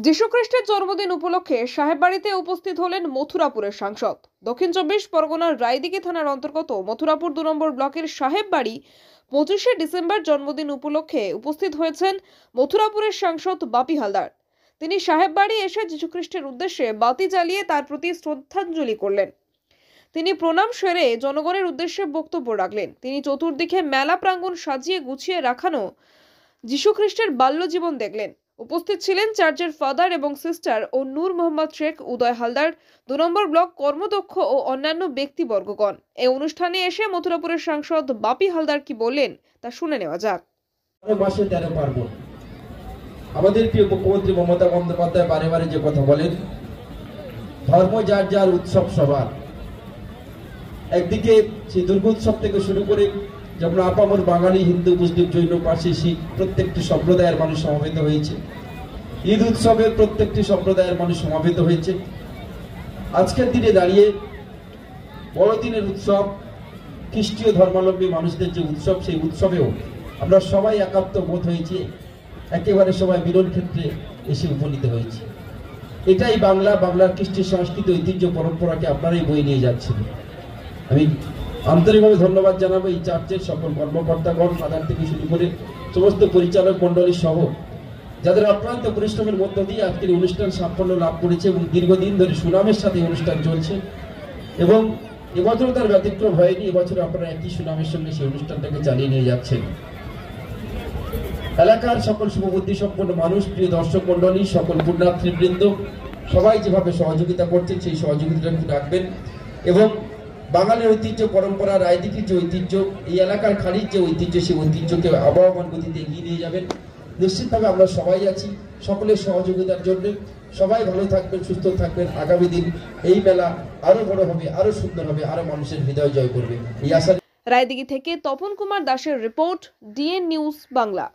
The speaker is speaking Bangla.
যীশুখ্রিস্টের জন্মদিন উপলক্ষে সাহেববাড়িতে উপস্থিত হলেন মথুরাপুরের সাংসদ। দক্ষিণ 24 পরগনার রায়দিঘি থানার অন্তর্গত মথুরাপুর 2 নম্বর ব্লকের সাহেববাড়ি 25শে ডিসেম্বর জন্মদিন উপলক্ষে উপস্থিত হয়েছেন মথুরাপুরের সাংসদ বাপি হালদার। তিনি সাহেববাড়ি এসে যীশুখ্রিস্টের উদ্দেশ্যে বাতি জ্বালিয়ে তার প্রতি শ্রদ্ধাঞ্জলি করলেন। তিনি প্রণাম সেরে জনগণের উদ্দেশ্যে বক্তব্য রাখলেন। তিনি চতুর্দিকে মেলা প্রাঙ্গণ সাজিয়ে গুছিয়ে রাখানো যীশুখ্রিস্টের বাল্য জীবন দেখলেন। উপস্থিত ছিলেন চার্চের ফাদার এবং সিস্টার ও নূর মোহাম্মদ শেখ, উদয় হালদার, 2 নম্বর ব্লক কর্মদক্ষ ও অন্যান্য ব্যক্তিবর্গগণ। এই অনুষ্ঠানে এসে মথুরাপুরের সাংসদ বাপি হালদার কি বললেন তা শুনে নেওয়া যাক। মাসে 13 পার্বণ। আমাদের প্রিয় মুখ্যমন্ত্রী মমতা বন্দ্যোপাধ্যায় বারে বারে যে কথা বলেন, ধর্ম যার যার, উৎসব সবার। একদিকে সেই দুর্গোৎসব থেকে শুরু করে যেমন আপামর বাঙালি, হিন্দু, মুসলিম, জৈন, পার্সি, শিখ প্রত্যেকটি সম্প্রদায়ের মানুষ সমবেত হয়েছে। ঈদ উৎসবের প্রত্যেকটি সম্প্রদায়ের মানুষ সমবেত হয়েছে। আজকের দিনে দাঁড়িয়ে বড়দিনের উৎসব, খ্রিস্টীয় ধর্মাবলম্বী মানুষদের যে উৎসব, সেই উৎসবেও আমরা সবাই একাত্ম বোধ হয়েছি, একেবারে সবাই মিলন ক্ষেত্রে এসে উপনীত হয়েছে। এটাই বাংলার কৃষ্টি সংস্কৃতি, ঐতিহ্য, পরম্পরাকে আপনারাই বয়ে নিয়ে যাচ্ছেন। আমি আন্তরিকভাবে ধন্যবাদ জানাবো এই চার্চের সকল কর্মকর্তাগণ, ফাদার থেকে শুরু করে সমস্ত পরিচালক মন্ডলী সহ, যাদের অক্লান্ত পরিশ্রমের মধ্য দিয়ে আজকের অনুষ্ঠান সাফল্য লাভ করেছে এবং দীর্ঘদিন ধরে সুনামের সাথে অনুষ্ঠান চলছে। এবং এবছর তার ব্যতিক্রম হয়নি। এবছর আপনারা একই সুনামের সঙ্গে সেই অনুষ্ঠানটাকে চালিয়ে নিয়ে যাচ্ছেন। এলাকার সকল শুভবুদ্ধি সম্পন্ন মানুষ, প্রিয় দর্শক মন্ডলী, সকল পুণ্যার্থীবৃন্দ সবাই যেভাবে সহযোগিতা করছেন, সেই সহযোগিতাটা রাখবেন। এবং বাঙালির ঐতিহ্য, পরম্পরা, রায়দিঘির যে ঐতিহ্য, এই এলাকার খালির যে ঐতিহ্য, সেই ঐতিহ্যকে আবহমান গতিতে এগিয়ে নিয়ে যাবেন। নিশ্চিতভাবে আমরা সবাই আছি সকলের সহযোগিতার জন্য। সবাই ভালো থাকবেন, সুস্থ থাকবেন। আগামী দিন এই মেলা আরো বড় হবে, আরো সুন্দর হবে, আরো মানুষের হৃদয় জয় করবে, এই আশা। রায়দিঘি থেকে তপন কুমার দাসের রিপোর্ট, ডিএন নিউজ বাংলা।